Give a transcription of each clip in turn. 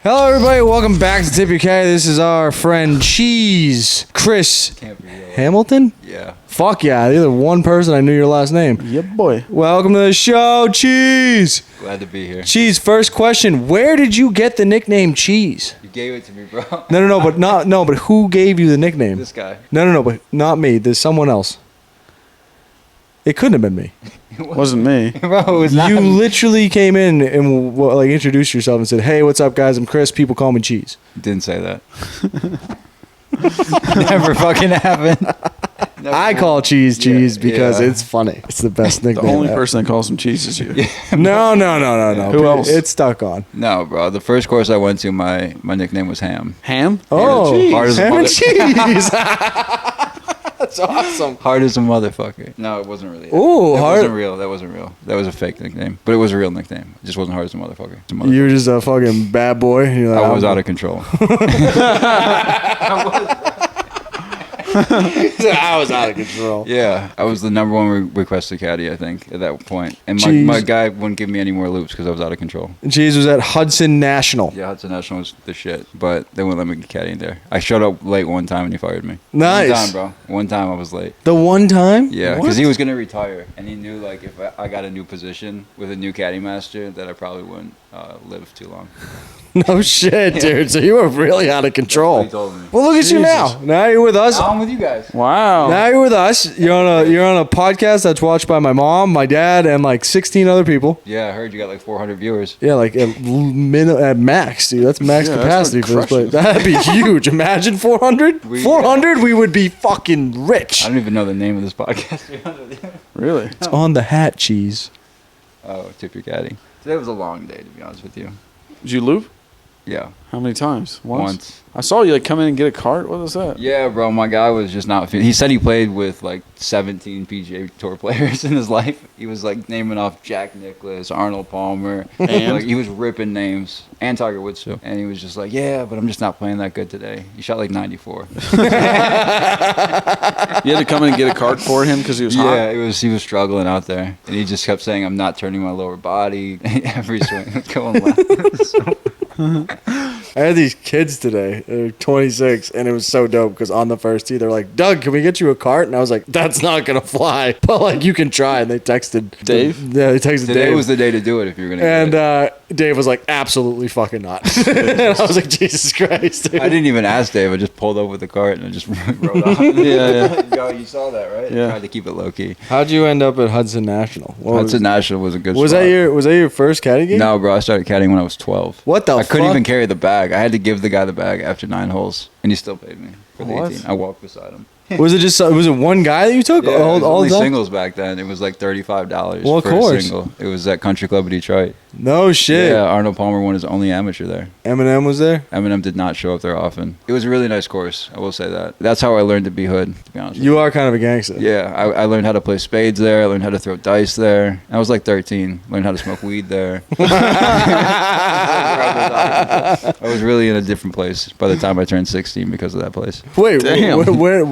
Hello, everybody. Welcome back to Tip Your Caddie. This is our friend Cheese, Chris Hamilton. Yeah. Fuck yeah. You're the one person I knew your last name. Yep, boy. Welcome to the show, Cheese. Glad to be here. Cheese, first question. Where did you get the nickname Cheese? You gave it to me, bro. But who gave you the nickname? This guy. No, but not me. There's someone else. It couldn't have been me. It wasn't me. Bro, it was not You me. literally came in and introduced yourself and said, "Hey, what's up, guys? I'm Chris. People call me Cheese." Didn't say that. Never fucking happened. Never. I call Cheese because yeah. it's funny. It's the best The nickname. only ever. person that calls him Cheese is you. No. Who else? It's stuck on. No, bro. The first course I went to, my nickname was Ham. Ham? Oh, Cheese. Hard as a ham and mother- cheese. That's awesome. Hard as a motherfucker. No, it wasn't really. Ooh, that hard. wasn't real. That wasn't real. That was a fake nickname, but it was a real nickname. It just wasn't hard as a motherfucker. It's a motherfucker. You were just a fucking bad boy. You're like, I was out of control. I was out of control. Yeah, I was the number one requested caddy, I think, at that point. And Jeez. my guy wouldn't give me any more loops because I was out of control. Cheese was at Hudson National. Yeah, Hudson National was the shit, but they wouldn't let me get caddy in there. I showed up late one time and he fired me. Nice. One time, bro. One time I was late. The one time? Yeah, What? because he was going to retire, and he knew, like, if I got a new position with a new caddy master, that I probably wouldn't live too long. No shit, dude. So you were really out of control. That's what he told me. Well, look at you now. Now you're with us. Now I'm with you guys. Wow. Now you're with us. You're on a podcast that's watched by my mom, my dad, and like 16 other people. Yeah, I heard you got like 400 viewers. Yeah, like at max, dude. That's max Yeah, capacity that's for this place. crushing. That'd be huge. Imagine 400. 400, we would be fucking rich. I don't even know the name of this podcast, to be honest with you. Really? It's on the hat, Cheese. Oh, Tip Your Caddie. Today was a long day, to be honest with you. Did you loop? Yeah. How many times? Once. I saw you like come in and get a cart. What was that? Yeah, bro, my guy was just not he said he played with like 17 PGA Tour players in his life. He was like naming off Jack Nicklaus, Arnold Palmer. And? Like, he was ripping names. And Tiger Woods too. And he was just like, yeah, but I'm just not playing that good today. He shot like 94. You had to come in and get a cart for him because he was hot? Yeah, he was struggling out there. And he just kept saying, I'm not turning my lower body. Every swing was going left. I had these kids today. They're 26, and it was so dope because on the first tee, they're like, "Doug, can we get you a cart?" And I was like, "That's not gonna fly, but like you can try." And they texted Dave? Yeah, they texted Today Dave. was the day to do it if you were going to And get it. Dave was like, "Absolutely fucking not." And I was like, "Jesus Christ, dude." I didn't even ask Dave. I just pulled over with the cart and I just rode off. Yeah. Yo, you saw that, right? Yeah. I tried to keep it low key. How'd you end up at Hudson National? Hudson National was a good Was spot. that your first caddy game? No, bro. I started caddying when I was 12. What the I couldn't fuck? even carry the bag. I had to give the guy the bag after 9 holes, and he still paid me for the What? 18. I walked beside him. Was it one guy that you took Yeah, it was all only the time? singles back then. It was like $35 Well, of for course. a single. It was at Country Club of Detroit. No shit. Yeah, Arnold Palmer won his only amateur there. Eminem was there. Eminem did not show up there often. It was a really nice course. I will say that. That's how I learned to be hood, to be honest with you. You are kind of a gangster. Yeah, I learned how to play spades there. I learned how to throw dice there. I was like 13. Learned how to smoke weed there. I was really in a different place by the time I turned 16 because of that place. Wait, Damn. where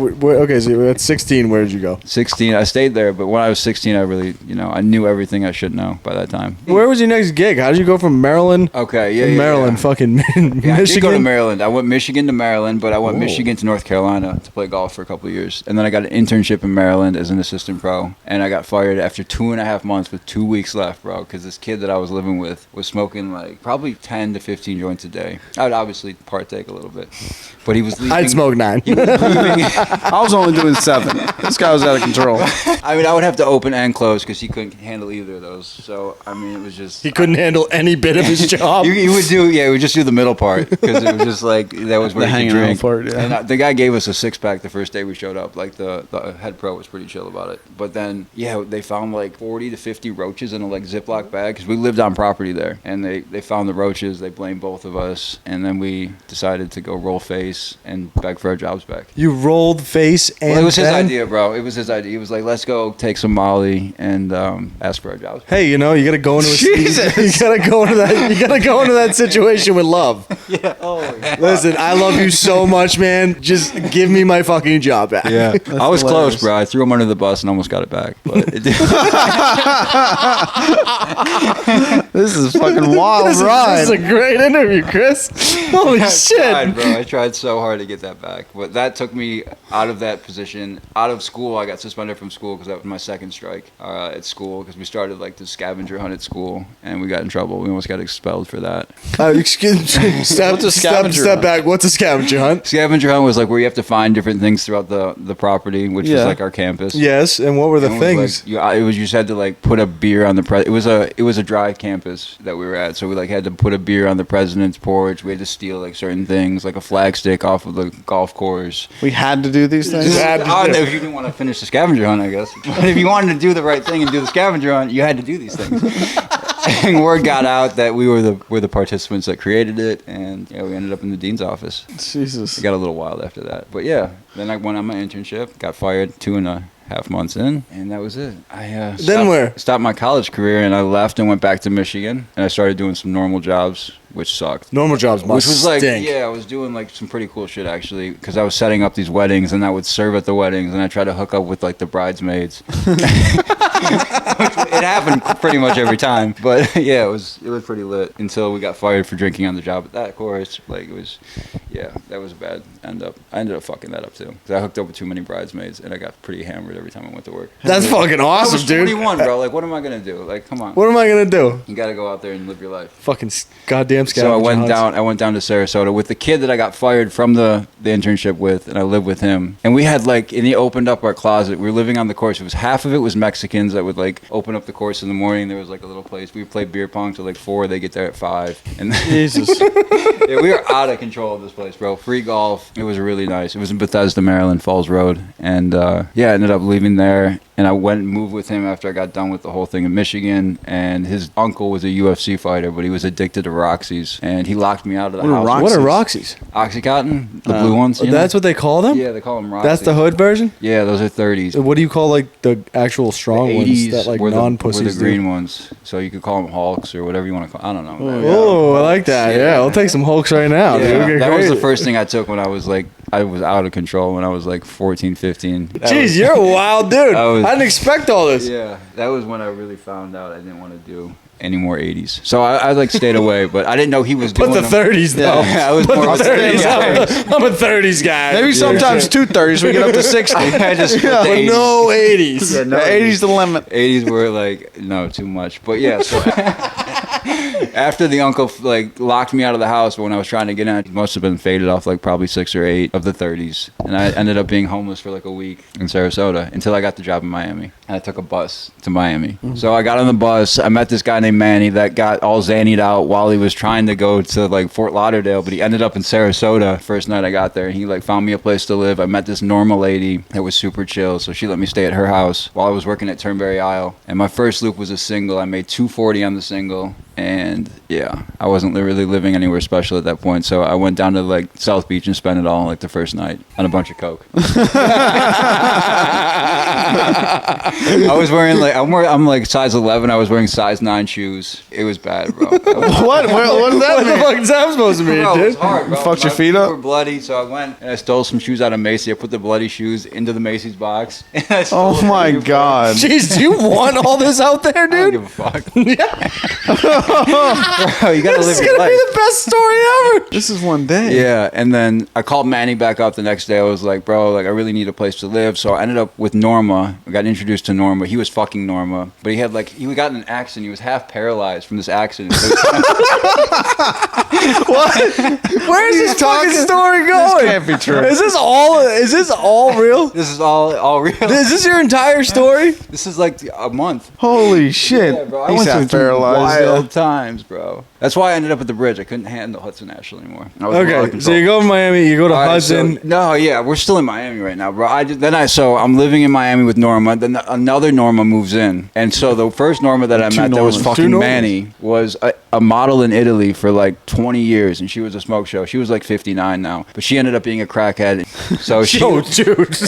okay, so at 16, where did you go? 16, I stayed there, but when I was 16, I really, I knew everything I should know by that time. Where was your next gig? How did you go from Maryland? Okay, yeah. Maryland, fucking Yeah, I did go to Michigan. Maryland. I went Michigan to Maryland, but I went Whoa. Michigan to North Carolina to play golf for a couple of years. And then I got an internship in Maryland as an assistant pro. And I got fired after 2.5 months with 2 weeks left, bro, because this kid that I was living with was smoking like probably 10 to 15 joints a day. I would obviously partake a little bit, but he was leaving. I'd smoke 9. He was leaving. I was only doing 7. This guy was out of control. I mean, I would have to open and close because he couldn't handle either of those. So, I mean, it was just... He couldn't handle any bit of his job. He would just do the middle part because it was just like that was where The he hanging could out drink. part, yeah. And the guy gave us a 6-pack the first day we showed up. Like the head pro was pretty chill about it. But then they found like 40 to 50 roaches in a like Ziploc bag because we lived on property there, and they found the roaches. They blamed both of us, and then we decided to go roll face and beg for our jobs back. You rolled face and Well, it was his then- idea, bro. It was his idea. He was like, "Let's go take some Molly and ask for our jobs." Hey, you gotta go into Jesus. you gotta go into that situation with love. Yeah. Listen, I love you so much, man. Just give me my fucking job back. Yeah, I was hilarious. close, bro. I threw him under the bus and almost got it back. But it This is a fucking wild This ride. is a great interview, Chris. Holy shit. tried, bro. I tried so hard to get that back, but that took me out of that position, out of school. I got suspended from school because that was my second strike at school because we started like the scavenger hunt at school and we got in trouble. We almost got expelled for that. Excuse me. What's a scavenger Step hunt? back. What's a scavenger hunt? Scavenger hunt was like where you have to find different things throughout the property, which was like our campus. Yes, and what were the And it was things? like, it was you just had to like put a beer on the it was a dry campus that we were at, so we like had to put a beer on the president's porch. We had to steal like certain things, like a flag stick off of the golf course. We had to do these things. If you didn't want to finish the scavenger hunt, I guess. But if you wanted to do the right thing and do the scavenger hunt, you had to do these things. And word got out that we were the participants that created it, and yeah, we ended up in the dean's office. Jesus. It got a little wild after that, but yeah. Then I went on my internship, got fired 2.5 months in, and that was it. I stopped my college career, and I left and went back to Michigan, and I started doing some normal jobs, which sucked. Normal jobs must Which was like, stink. yeah, I was doing like some pretty cool shit actually, because I was setting up these weddings, and I would serve at the weddings, and I tried to hook up with like the bridesmaids. It happened pretty much every time, but yeah, it was pretty lit until we got fired for drinking on the job at that course. Like it was, yeah, that was a bad end up. I ended up fucking that up too, because I hooked up with too many bridesmaids, and I got pretty hammered every time I went to work. That's fucking I awesome, was dude. 21, bro. Like, what am I gonna do? Like, come on. What am I gonna do? You gotta go out there and live your life. Fucking goddamn So scavenger I went hunts. down. I went down to Sarasota with the kid that I got fired from the internship with, and I lived with him. And we had like, and he opened up our closet. We were living on the course. It was half of it was Mexicans that would like open up the course in the morning. There was like a little place. We would play beer pong till like 4. They get there at 5. And Jesus. yeah, we were out of control of this place, bro. Free golf. It was really nice. It was in Bethesda, Maryland, Falls Road. And yeah, I ended up leaving there. And I went and moved with him after I got done with the whole thing in Michigan. And his uncle was a UFC fighter, but he was addicted to Roxy's. And he locked me out of the house. What are Roxy's? Oxycontin? The blue ones? you That's know? what they call them? Yeah, they call them Roxy. That's the hood version? Yeah, those are 30s. What do you call like the actual strong The ones 80s that like were non-pussies the green do? ones. So you could call them Hulks or whatever you want to call. I don't know. man. Oh, I like that. Yeah, I'll take some Hulks right now, Yeah, dude. Get that was the crazy. first thing I took when I was like, I was out of control when I was like 14, 15. Jeez, you're a wild dude. I didn't expect all this. Yeah, that was when I really found out I didn't want to do any more 80s. So I like stayed away, but I didn't know he was doing But the them. 30s, though. Yeah, I was But more the of a 30s. guy. I'm a 30s guy. Maybe sometimes 230s. We get up to 60. I just put the But 80s. no 80s. Yeah, The no 80s the limit. 80s were like, no, too much. But yeah, so after the uncle like locked me out of the house, but when I was trying to get in, he must have been faded off like probably 6 or 8 of the 30s. And I ended up being homeless for like a week in Sarasota until I got the job in Miami. And I took a bus to Miami. So I got on the bus. I met this guy named Manny that got all zanied out while he was trying to go to like Fort Lauderdale, but he ended up in Sarasota first night I got there. And he like found me a place to live. I met this normal lady that was super chill, so she let me stay at her house while I was working at Turnberry Isle. And my first loop was a single. I made $240 on the single. And yeah, I wasn't really living anywhere special at that point, so I went down to like South Beach and spent it all like the first night on a bunch of coke. I was wearing like I'm like size 11. I was wearing size 9 shoes. It was bad, bro. What? What does that What the mean? fuck is that supposed to mean, Bro, it was dude? hard, bro. Fucked your My feet up? were bloody, so I went and I stole some shoes out of Macy. I put the bloody shoes into the Macy's box. And I stole Oh a my few God. Jeez, do you want all this out there, I don't dude? give a fuck. Bro, you gotta This is live your gonna life. be the best story ever. This is one day. Yeah, and then I called Manny back up the next day. I was like, bro, like I really need a place to live. So I ended up with Norma. I got introduced to Norma. He was fucking Norma, but he had like he got in an accident. He was half paralyzed from this accident. So Where's this fucking story going? This can't be true. Is this all real? this is all real. Is this your entire story? This is like a month. Holy shit. Yeah, bro. I He's went half through some paralyzed. wild times, bro. That's why I ended up at the bridge. I couldn't handle Hudson National anymore. I was out of Okay, control. so you go to Miami, you go to All right, Hudson. so- no, yeah, we're still in Miami right now, bro. I'm living in Miami with Norma. Then another Norma moves in, and so the first Norma that I met that was Normas. fucking Two Normas. Manny was a model in Italy for like 20 years, and she was a smoke show. She was like 59 now, but she ended up being a crackhead. So she, Yo, dude. she was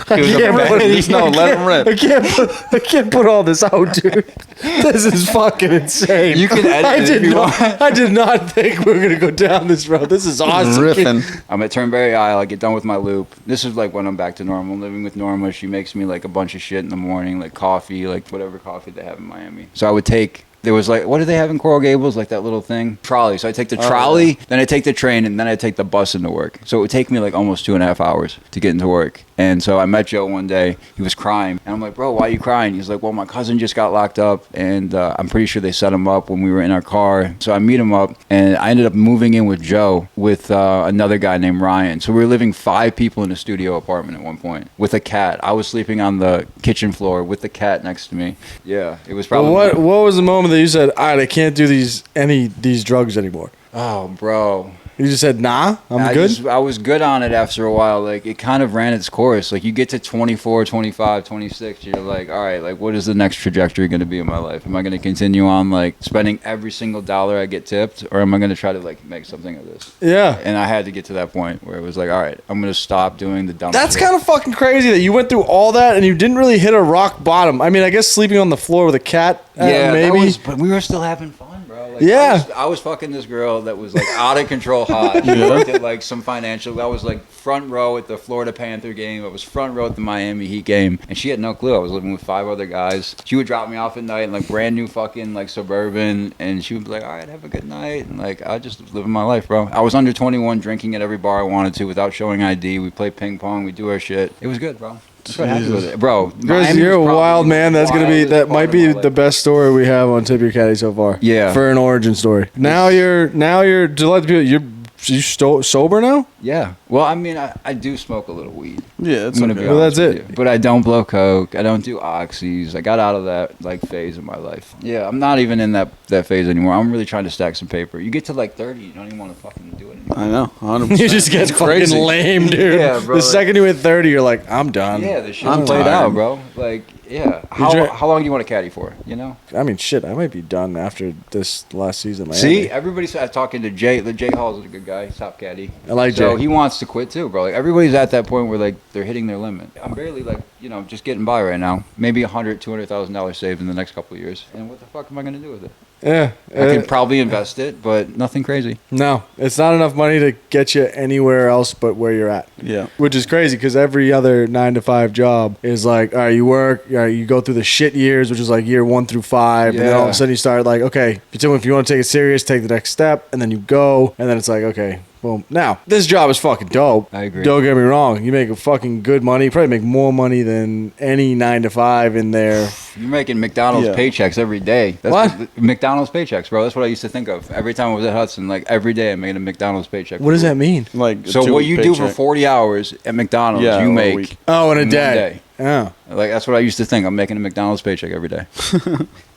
can't a put bad- No, let him rip. I can't put all this out, dude. This is fucking insane. insane. You can edit I it if did you not. want. I did not think we were gonna go down this road. This is awesome. Riffing. I'm at Turnberry Isle. I get done with my loop. This is like when I'm back to normal. I'm living with Norma. She makes me like a bunch of shit in the morning, like coffee, like whatever coffee they have in Miami. So I would take. There was like, what do they have in Coral Gables? Like that little thing? Trolley. So I take the trolley, then I take the train, and then I take the bus into work. So it would take me like almost 2.5 hours to get into work. And so I met Joe one day. He was crying. And I'm like, bro, why are you crying? He's like, well, my cousin just got locked up. And I'm pretty sure they set him up when we were in our car. So I meet him up. And I ended up moving in with Joe with another guy named Ryan. So we were living 5 people in a studio apartment at one point with a cat. I was sleeping on the kitchen floor with the cat next to me. Yeah, it was probably... What was the moment that you said, all right, I can't do these drugs anymore? Oh, bro. You just said, nah, I'm good? I was good on it after a while. Like, it kind of ran its course. Like, you get to 24, 25, 26, you're like, all right, like, what is the next trajectory going to be in my life? Am I going to continue on, like, spending every single dollar I get tipped? Or am I going to try to, like, make something of this? Yeah. And I had to get to that point where it was like, all right, I'm going to stop doing the dumb That's shit. kind of fucking crazy that you went through all that and you didn't really hit a rock bottom. I mean, I guess sleeping on the floor with a cat, Yeah, maybe. but we were still having fun, bro. Like, Yeah. I was fucking this girl that was like out of control hot. She worked at like some financial. I was like front row at the Florida Panther game. I was front row at the Miami Heat game, and she had no clue. I was living with 5 other guys. She would drop me off at night in like brand new fucking like Suburban, and she would be like, "All right, have a good night." And like I just was living my life, bro. I was under 21, drinking at every bar I wanted to without showing ID. We played ping pong. We do our shit. It was good, bro. That's what happened with it, bro. Chris, Miami you're a was probably wild man. That's gonna be wildest that part might of be my the life. best story we have on Tip Your Caddie so far. Yeah. For an origin story. Now you're to let the people you sober now? Yeah. Well, I mean, I do smoke a little weed. Yeah, that's I'm gonna okay. be Well, honest that's with you. But I don't blow coke. I don't do oxys. I got out of that like phase of my life. Yeah, I'm not even in that phase anymore. I'm really trying to stack some paper. You get to like 30, you don't even want to fucking do it anymore. I know, 100%. You just get It's fucking crazy. lame, dude. Yeah, bro, The like- second you hit 30, you're like, I'm done. Yeah, the shit I'm played tired. out, bro. Like, yeah. How long do you want to caddy for? You know? I mean, shit, I might be done after this last season. Miami. See, everybody's talking to Jay. Jay Hall's a good guy. He's top caddy. I like So Jay. he wants to quit too, bro. Like everybody's at that point where like they're hitting their limit. I'm barely like just getting by right now. Maybe $100,000-$200,000 saved in the next couple of years. And what the fuck am I gonna do with it? Yeah. I could probably invest it, but nothing crazy. No, it's not enough money to get you anywhere else but where you're at. Yeah. Which is crazy because every other 9-to-5 job is like, all right, you work, all right, you go through the shit years, which is like year 1 through 5. And then all of Yeah. a sudden you start like, okay, if you want to take it serious, take the next step. And then you go. And then it's like, okay, boom. Now, this job is fucking dope. I agree. Don't get me wrong. You make a fucking good money. You probably make more money than any 9-to-5 in there. You're making McDonald's Yeah. paychecks every day. That's What? McDonald's paychecks, bro. That's what I used to think of. Every time I was at Hudson, like every day I'm making a McDonald's paycheck. What does that mean? Like a So what 2-week you do for paycheck. 40 hours at McDonald's, Yeah, you or a make week. Oh, in a one day. day. Oh. Like that's what I used to think. I'm making a McDonald's paycheck every day.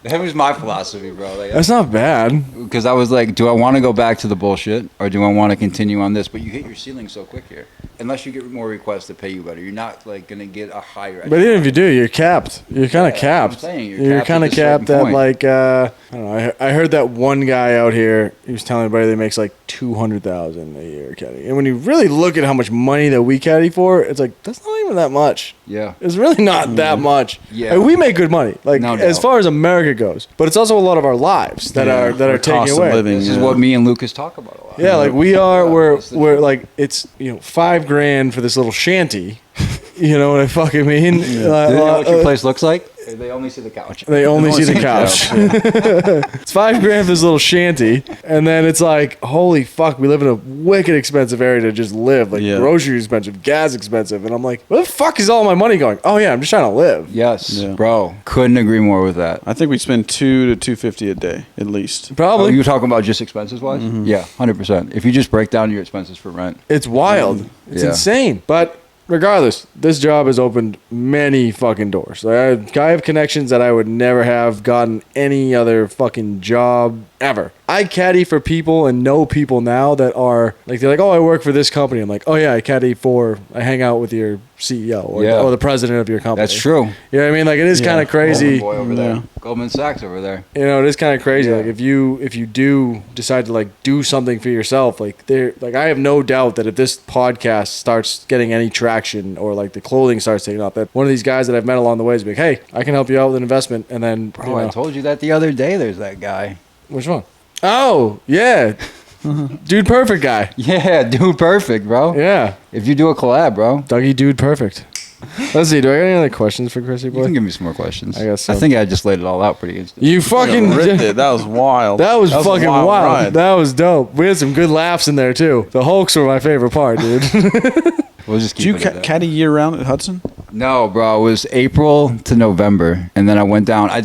That was my philosophy, bro. Like, That's not bad. because I was like, do I want to go back to the bullshit or do I want to continue on this? But you hit your ceiling so quick here. Unless you get more requests to pay you better, you're not like gonna get a higher. But even if you do, you're capped. You're kind of Yeah, capped. that's what I'm saying. You're You're kind of capped capped at a at certain like I don't know. I heard that one guy out here. He was telling everybody that makes like $200,000 a year caddy. And when you really look at how much money that we caddy for, it's like that's not even that much. Yeah. It's really not that much. Yeah. Like, we make good money, like No as doubt. far as America goes. But it's also a lot of our lives that Yeah, are the taken cost of away. living. This is Yeah. what me and Lucas talk about a lot. Yeah, like we're That's the truth. like it's $5,000 for this little shanty. You know what I fucking mean? Do you know what your place looks like? They only see the couch. They only see the see the couch. It's $5,000 for this little shanty, and then it's like, holy fuck, we live in a wicked expensive area to just live. Like Yeah. groceries expensive, gas expensive, and I'm like, where the fuck is all my money going? Oh yeah, I'm just trying to live. Yes, Yeah. bro. Couldn't agree more with that. I think we spend $200 to $250 a day at least. Oh, Probably. you were talking about just expenses wise? Yeah, 100%. If you just break down your expenses for rent. It's wild. It's Yeah. insane. But regardless, this job has opened many fucking doors. I have connections that I would never have gotten any other fucking job ever. I caddy for people and know people now that are like, they're like, oh, I work for this company. I'm like, oh yeah, I hang out with your CEO or, Yeah. or the president of your company. That's true. You know what I mean? Like it is Yeah. kind of crazy. Golden boy over Yeah. there. Goldman Sachs over there. You know, it is kind of crazy. Yeah. Like if you do decide to like do something for yourself, like I have no doubt that if this podcast starts getting any traction or like the clothing starts taking off, that one of these guys that I've met along the way is like, hey, I can help you out with an investment, and then Bro, I told you that the other day. There's that guy. Which one? Oh, yeah. Dude Perfect guy. Yeah, Dude Perfect, bro. Yeah. If you do a collab, bro. Dougie Dude Perfect. Let's see. Do I got any other questions for Chrissy You boy? can give me some more questions. I guess so. I think I just laid it all out pretty instantly. You fucking Ripped it. That was wild. That was fucking a wild. ride. That was dope. We had some good laughs in there too. The Hulks were my favorite part, dude. We'll just Did keep you it at that. caddy year round at Hudson? No, bro. It was April to November, and then I went down. I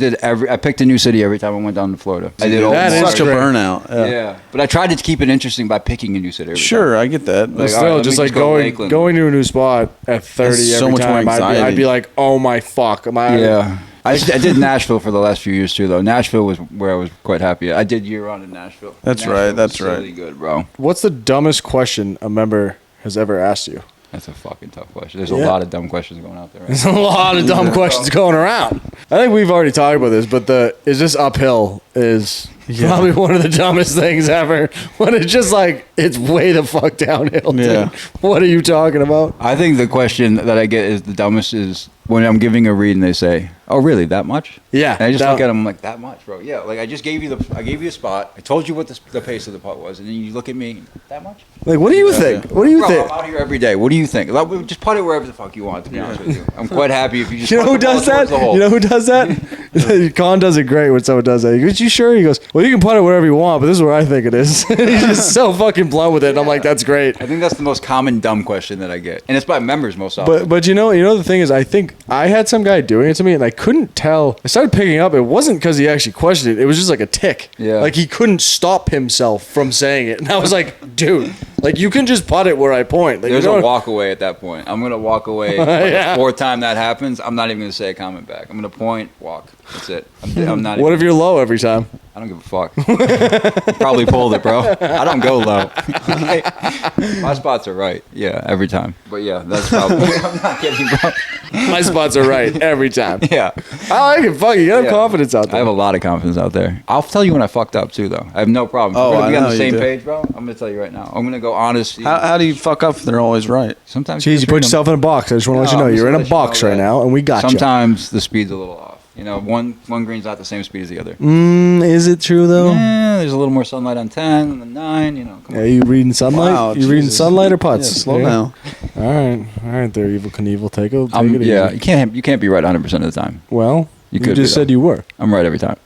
picked a new city every time I went down to Florida. I did all that is Such a great. burnout. Yeah, but I tried to keep it interesting by picking a new city. Every Sure, I get that. But Like, still, all right, let just me like just go to going Lakeland. going to a new spot at 30 That's so every much more time, I'd anxiety. be like, oh my fuck. Am I? Yeah. I did Nashville for the last few years too, though. Nashville was where I was quite happy. I did year round in Nashville. That's Nashville right, was that's right. Really good, bro. What's the dumbest question a member has ever asked you? That's a fucking tough question. There's Yeah. a lot of dumb questions going out there. Right There's a lot of dumb questions going around. I think we've already talked about this, but is this uphill is probably one of the dumbest things ever. When it's just like, it's way the fuck downhill. Dude. Yeah. What are you talking about? I think the question that I get is the dumbest is when I'm giving a read and they say, "Oh, really? That much?" Yeah. And I just that- look at them like, "That much, bro?" Yeah. Like I just gave you a spot. I told you what the pace of the putt was, and then you look at me, "That much?" Like, what do you think? What do you Bro, think? I'm out here every day. What do you think? Like, just put it wherever the fuck you want. To be honest with you, I'm quite happy if you just. You know put who the ball does that? towards the hole. You know who does that? Colin does it great when someone does that. He goes, "You sure?" He goes, "Well, you can put it wherever you want, but this is where I think it is." He's just so fucking blunt with it. And I'm like, "That's great." I think that's the most common dumb question that I get, and it's by members most often. But you know the thing is, I think I had some guy doing it to me, and I couldn't tell. I started picking up. It wasn't because he actually questioned it. It was just like a tick. Yeah. Like he couldn't stop himself from saying it, and I was like, "Dude, like you can just putt it where I point." Like, There's you a don't- walk away at that point. I'm gonna walk away. Like Yeah. The fourth time that happens, I'm not even gonna say a comment back. I'm gonna point, walk. That's it. I'm not. What even, if you're low every time? I don't give a fuck. You probably pulled it, bro. I don't go low. Okay? My spots are right. Yeah, every time. But yeah, that's probably. I'm not kidding, bro. My spots are right every time. Yeah. I like it. Fuck, you got Yeah. confidence out I there. have a lot of confidence out there. I'll tell you when I fucked up too, though. I have no problem. Oh, We're gonna be I on know the you same do. page, bro. I'm gonna tell you right now. I'm gonna go honest. How do you fuck up if they're always right? Sometimes Jeez, you put yourself in a box. I just want to let you know I'm just you're in gonna a let you box know right that now, and we got Sometimes the speed's a little off. You know, one green's not the same speed as the other. you. Is it true though? Yeah, there's a little more sunlight on 10 than the 9. You know, come Yeah, on. you reading sunlight? Wow, you reading Jesus. sunlight or putts? Yeah, slow Yeah. down. All right, there, Evil Knievel. Take it Yeah, easy. you can't be right 100% of the time. Well, You you could just be, said though. you were. I'm right every time.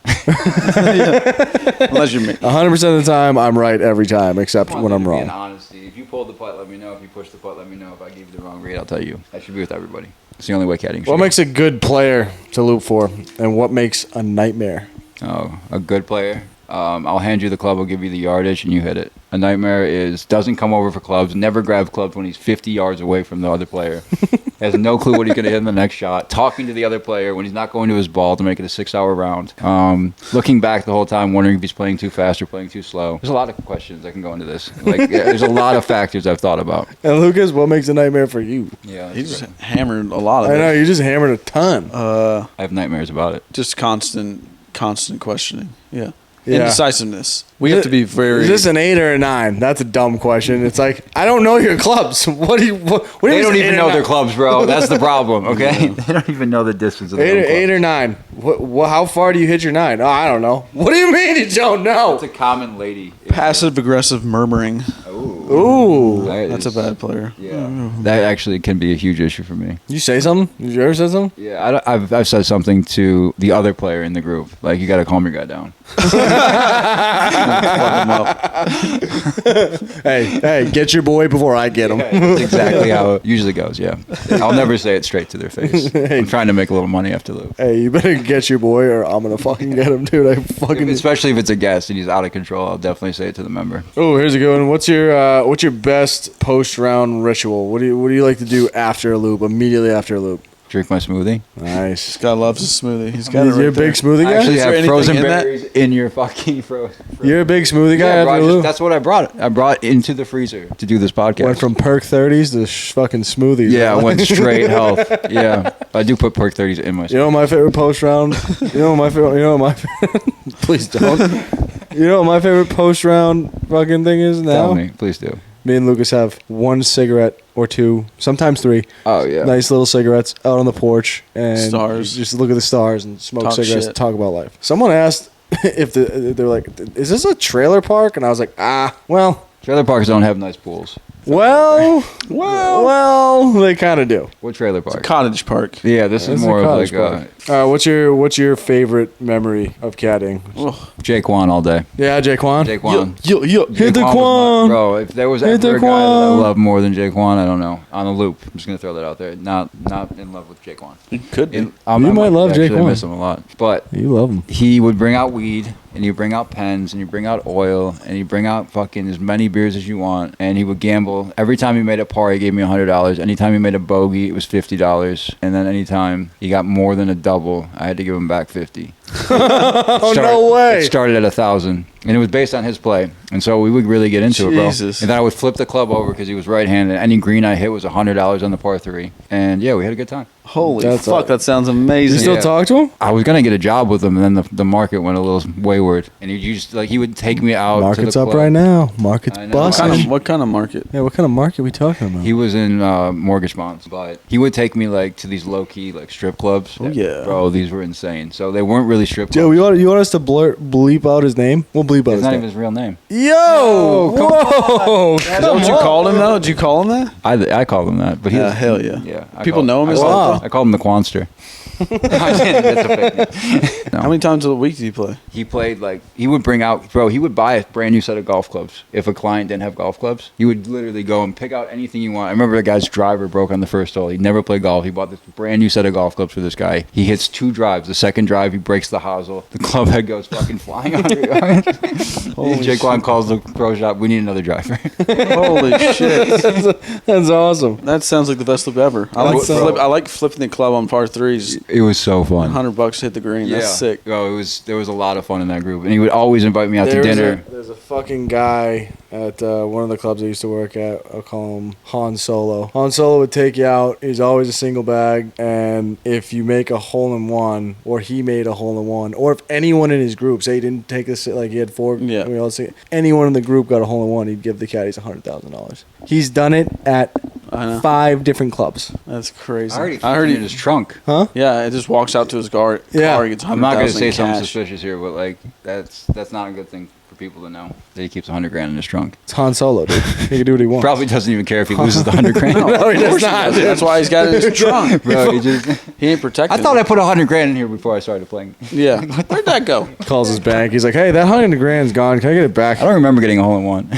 Unless you're me. 100% of the time, I'm right every time, except when I'm Being wrong. honesty. If you pulled the putt, let me know. If you pushed the putt, let me know. If I gave you the wrong read, I'll tell you. That should be with everybody. It's the only way caddying should What be. makes a good player to loop for, and what makes a nightmare? Oh, a good player. I'll hand you the club. I'll give you the yardage, and you hit it. A nightmare is doesn't come over for clubs. Never grabs clubs when he's 50 yards away from the other player. Has no clue what he's going to hit in the next shot. Talking to the other player when he's not going to his ball to make it a 6-hour round. Looking back the whole time, wondering if he's playing too fast or playing too slow. There's a lot of questions that can go into this. Like, there's a lot of factors I've thought about. And Lucas, what makes a nightmare for you? Yeah, He just hammered a lot of I know it. you just hammered a ton. I have nightmares about it. Just constant questioning. Yeah. Yeah. Indecisiveness. We have to be very. Is this an 8 or a 9? That's a dumb question. It's like, I don't know your clubs. What do you? What do you They mean don't it's even 8 or know 9? their clubs, bro. That's the problem, okay? They don't even know the distance of their own 8 clubs. or 9. What? How far do you hit your 9? Oh, I don't know. What do you mean you don't know? It's a common lady. passive aggressive murmuring. Ooh. That's a bad player. Yeah, that actually can be a huge issue for me. You say something? Did you ever say something? Yeah, I've said something to the other player in the group, like you got to calm your guy down. Fuck him up. Hey, get your boy before I get him. That's exactly how it usually goes. Yeah, I'll never say it straight to their face. I'm trying to make a little money after loop. Hey, you better get your boy or I'm gonna fucking get him, dude. I fucking. Especially if it's a guest and he's out of control, I'll definitely say it to the member. Oh, here's a good one. What's your best post round ritual? What do you like to do after a loop? Immediately after a loop. Drink my smoothie. Nice. This guy loves his smoothie. He's got it You're right a big there. smoothie I guy. actually Is there have anything frozen in that? berries in your fucking frozen. You're a big smoothie guy Yeah, bro, after a loop. that's what I brought. I brought into the freezer to do this podcast. Went from perk 30s to fucking smoothies. Yeah, I went straight health. Yeah, I do put perk 30s in my. You know what my favorite post round? Please don't. You know what my favorite post round fucking thing is now? Tell me, please do. Me and Lucas have one cigarette or two, sometimes three. Oh yeah. Nice little cigarettes out on the porch and Stars. just look at the stars and smoke Talk cigarettes shit. and talk about life. Someone asked if they're like, is this a trailer park? And I was like, well, Trailer parks don't have nice pools. well, they kind of do. What trailer park? Cottage park. Yeah, this is It's a more of cottage like park. What's your favorite memory of caddying? Jaquan all day. Yeah, Jaquan. Jaquan. Hit the Jaquan was Quan. bro, if there was Hit ever the a guy that I Quan. love more than Jaquan, I don't know. On a loop. I'm just gonna throw that out there. Not in love with Jaquan. You could be. I might love actually, I Jaquan. miss him a lot. But You love him. he would bring out weed, and he'd bring out pens, and he'd bring out oil, and he'd bring out fucking as many beers as you want, and he would gamble. Every time he made a par, he gave me $100. Anytime he made a bogey, it was $50. And then anytime he got more than a double, I had to give him back 50. Oh, no way. It started at 1,000, and it was based on his play. And so we would really get into it, bro. Jesus. And then I would flip the club over because he was right-handed. Any green I hit was $100 on the par 3. And yeah, we had a good time. Holy That's fuck, that sounds You amazing. still Yeah. talk to him? I was gonna get a job with him, and then the market went a little wayward. And he just he would take me out. Market's to the up club. right now. Market's I know. busting. What kind of market? Yeah, what kind of market are we talking about? He was in mortgage bonds, but he would take me to these low key strip clubs. Oh, yeah. bro, these were insane. So they weren't really strip clubs. Joe, you want us to bleep out his name? We'll bleep out It's his not name. even his real name. Yo! Whoa! Is that what you called him though? Did you call him that? I called him that, but he Yeah, hell yeah. yeah. People know him I as called- that? I called him the Quanster. That's a fake name. No. How many times a week did he play? He played he would bring out, bro, he would buy a brand new set of golf clubs. If a client didn't have golf clubs, he would literally go and pick out anything you want. I remember a guy's driver broke on the first hole. He'd never played golf. He bought this brand new set of golf clubs for this guy. He hits 2 drives. The second drive, he breaks the hosel. The club head goes fucking flying 100 yards. Jaquan calls the pro shop, we need another driver. Holy shit. That's awesome. That sounds like the best loop ever. I like flipping the club on par 3s. It was so fun. $100 to hit the green. That's sick. Bro, there was a lot of fun in that group. And he would always invite me out to dinner. There's a fucking guy at one of the clubs I used to work at. I'll call him Han Solo. Han Solo would take you out. He's always a single bag. And if you make a hole-in-one, or he made a hole-in-one, or if anyone in his group, say he didn't take this, he had 4, Yeah. we all say, anyone in the group got a hole-in-one, he'd give the caddies $100,000. He's done it at I know. 5 different clubs. That's crazy. I heard he in his trunk. Huh? Yeah, it just walks out to his car. Yeah. Car, he gets I'm not going to 100,000 say in something cash. suspicious here, but that's not a good thing for people to know that he keeps $100,000 in his trunk. It's Han Solo, dude. He can do what he wants. Probably doesn't even care if he loses the $100,000. No, he does not. That's why he's got it in his trunk. Bro, He ain't protected. I thought I put $100,000 in here before I started playing. Yeah. Where'd that go? Calls his bank. He's like, hey, that $100,000's gone. Can I get it back? I don't remember getting a hole-in-one.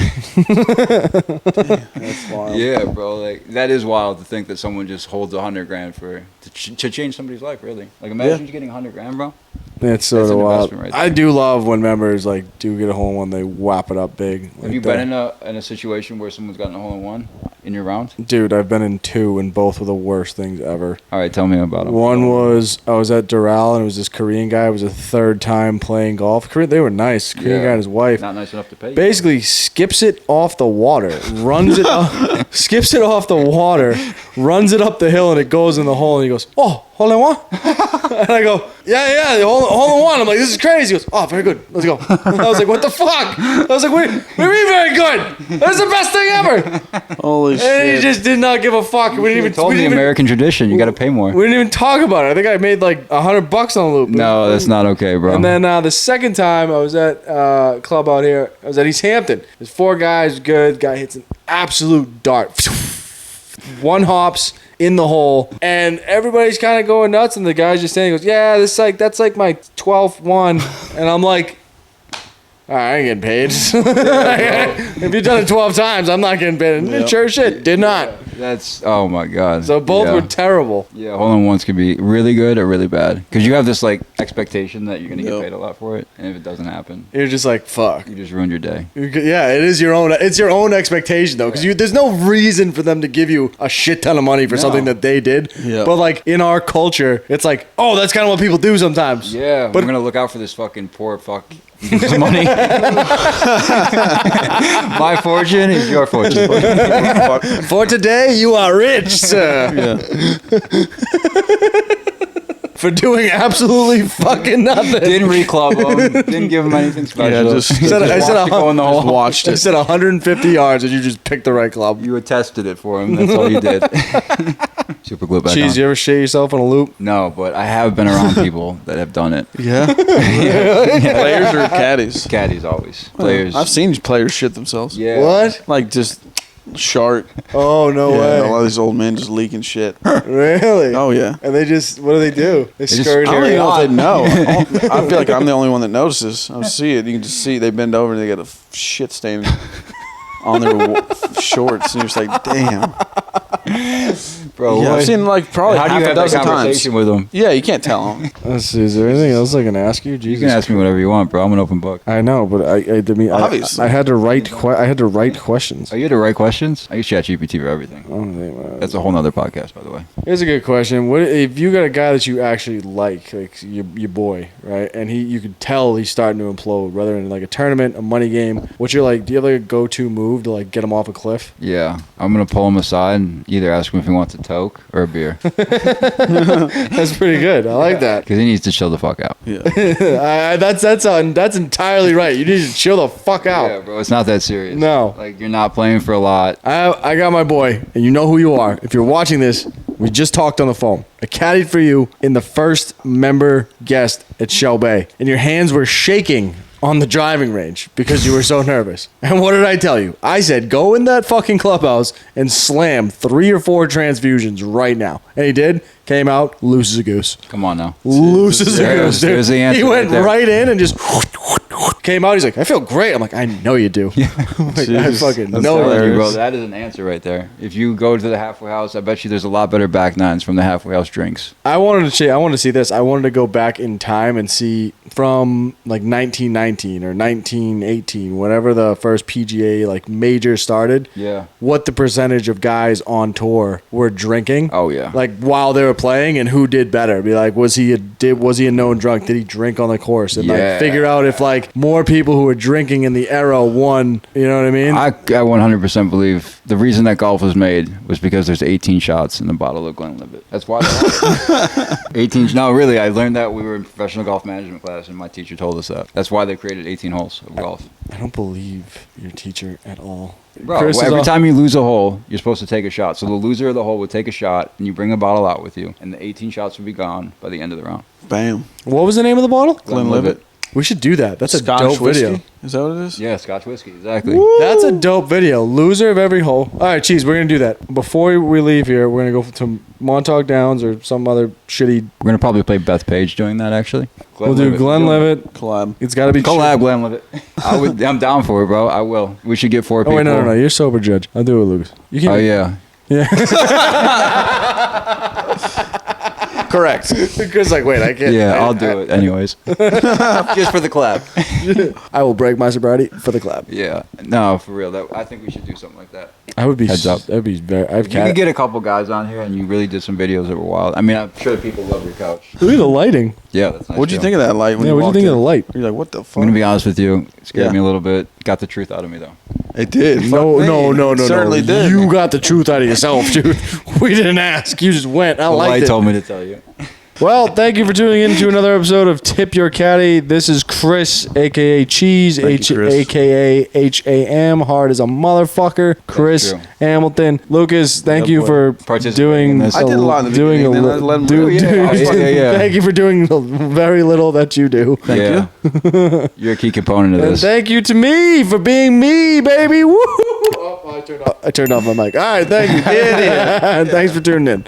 That's wild. Yeah, bro, that is wild to think that someone just holds $100,000 to change somebody's life, really. Imagine you getting $100,000, bro. It's sort That's of an wild. investment right there. I do love when members do get a hole in one, they whap it up big. Have you been in a situation where someone's gotten a hole-in-one in your round? Dude, I've been in 2, and both were the worst things ever. All right, tell me about them. One was I was at Doral, and it was this Korean guy. It was a 3rd time playing golf. They were nice. Korean guy and his wife. Not nice enough to pay you. Basically skips it off the water, runs it up, skips it off the water, runs it up the hill, and it goes in the hole. And he goes, "Oh, hole in one?" And I go, "Yeah, hole in one." I'm like, "This is crazy." He goes, "Oh, very good. Let's go." I was like, "What the fuck?" I was like, "What do you mean very good? That's the best thing ever." Holy And shit. he just did not give a fuck. We didn't even told we the didn't even- American tradition. You got to pay more. we didn't even talk about it. I think I made like $100 on the loop. No, that's not okay, bro. And then the second time I was at a club out here, I was at East Hampton. There's 4 guys, good. Guy hits an absolute dart. 1 hops in the hole, and everybody's kind of going nuts. And the guy's just saying, he goes, "Yeah, that's like my 12th one." And I'm like, "All right, I ain't getting paid." If you've done it 12 times, I'm not getting paid. Yep. Sure shit, did not. That's, oh my God. So both Yeah. were terrible. Yeah, hole-in-ones could be really good or really bad. Because you have this, expectation that you're going to get Yep. paid a lot for it. And if it doesn't happen, You're just like, fuck. you just ruined your day. Yeah, it is your own. It's your own expectation though, because there's no reason for them to give you a shit ton of money for something that they did. Yeah. But in our culture, it's like, oh, that's kind of what people do sometimes. Yeah, But- we're going to look out for this fucking poor fuck. Some money. My fortune is your fortune. For today, you are rich, sir. For doing absolutely fucking nothing. Didn't reclub him. Didn't give him anything special. Yeah, just- I said, Watched it go in the Just hole. watched I it. said 150 yards, and you just picked the right club. You attested it for him. That's all you did. Super glue it back Cheese, on. you ever shit yourself on a loop? No, but I have been around people that have done it. Yeah. Players or caddies? Caddies always. Players. I've seen players shit themselves. Yeah. What? Like just shart. Oh, no Yeah, way. a lot of these old men just leaking shit. Really? Oh yeah. And they just, what do? They just- scurry I don't even here. know if they know. I feel like I'm the only one that notices. I see it. You can just see they bend over and they got a shit stain on their shorts, and you're just like, damn. Bro, Yeah, what? I've seen like probably How do half you a have that dozen times. conversation with them? Yeah, you can't tell them. Let's see, is there anything else I can ask you? You Jesus. can ask me whatever you want, bro. I'm an open book. I know, but I mean, Obviously. I had to write. I had to write questions. Are you the right questions? I use ChatGPT for everything. I don't think about it. That's a whole nother podcast, by the way. Here's a good question: what if you got a guy that you actually like your boy, right? And you could tell he's starting to implode, whether in like a tournament, a money game. What's your like? Do you have like a go-to move to like get him off a cliff? Yeah, I'm gonna pull him aside and either ask him if he wants a toke or a beer, That's pretty good. I like that. because he needs to chill the fuck out. Yeah. That's entirely right. You need to chill the fuck out. Yeah, bro, it's not that serious. No. Like you're not playing for a lot. I got my boy, and you know who you are. If you're watching this, we just talked on the phone. I caddied for you in the first member guest at Shell Bay, and your hands were shaking on the driving range because you were so nervous. And what did I tell you? I said, go in that fucking clubhouse and slam 3 or 4 transfusions right now. And he did. Came out, loose as a goose. Come on now. Loose as a There's- goose, dude. there's the answer He went right there. right in and just came out. He's like, I feel great. I'm like, I know you do. Like, I Jesus. fucking That's know you Telling you, do. bro, that is an answer right there. If you go to the halfway house, I bet you there's a lot better back nines from the halfway house drinks. I wanted to see this. I wanted to go back in time and see from like 1919 or 1918, whatever the first PGA like major started. Yeah. What the percentage of guys on tour were drinking? Oh, yeah. Like while they were playing, and who did better? Be like, was he a known drunk? Did he drink on the course? And Yeah. like figure out if like more people who were drinking in the era won. You know what I mean? I 100% believe the reason that golf was made was because there's 18 shots in the bottle of Glenlivet. That's why. 18. No, really, I learned that we were in professional golf management class, and my teacher told us that. That's why they created 18 holes of golf. I don't believe your teacher at all. Bro, Chris is every all- time you lose a hole, you're supposed to take a shot. So the loser of the hole would take a shot, and you bring a bottle out with you, and the 18 shots would be gone by the end of the round. Bam. What was the name of the bottle? Glenlivet. We should do that. That's a Scotch dope whiskey. video. Is that what it is? Yeah, Scotch whiskey, exactly. That's a dope video. Loser of every hole. All right, Cheese, we're going to do that. Before we leave here, we're going to go to Montauk Downs or some other shitty... We're going to probably play Beth Page doing that, actually. We'll do Glenlivet. Collab. It's got to be... Collab Glenlivet. I'm down for it, bro. I will. We should get 4 Oh, people. wait, no. You're sober, Judge. I'll do it, Lucas. You can... Oh, yeah. Yeah. Correct. Chris like, wait, I can't... Yeah, I'll do it anyways. Just for the collab. I will break my sobriety for the club. Yeah. No, for real. I think we should do something like that. I would be... Heads up. That'd be very... I've If you could get a couple guys on here and you really did some videos that were wild. I mean, I'm sure people love your couch. Look at the lighting. Yeah, that's nice. What'd you think of that light? When Yeah, you what'd you think of walked the light? in? You're like, what the I'm fuck? gonna be honest with you. It scared Yeah. me a little bit. Got the truth out of me though. It did. No, Fuck no, me. no, no, Certainly no. did. You got the truth out of yourself, dude. We didn't ask. You just went. I The liked light it. told me to tell you. Well, thank you for tuning in to another episode of Tip Your Caddie. This is Chris, a.k.a. Cheese, Thank you, Chris. a.k.a. H-A-M, hard as a motherfucker. Chris true. Hamilton. Lucas, thank Yep, you boy. for Participating in doing... this. I did a lot in the doing beginning, a then I let him do- rip. do- Yeah. Thank you for doing the very little that you do. Thank you. You're a key component of And this. thank you to me for being me, baby. Woo! Oh, I turned off my mic. All right, thank you. Idiot. Thanks for tuning in.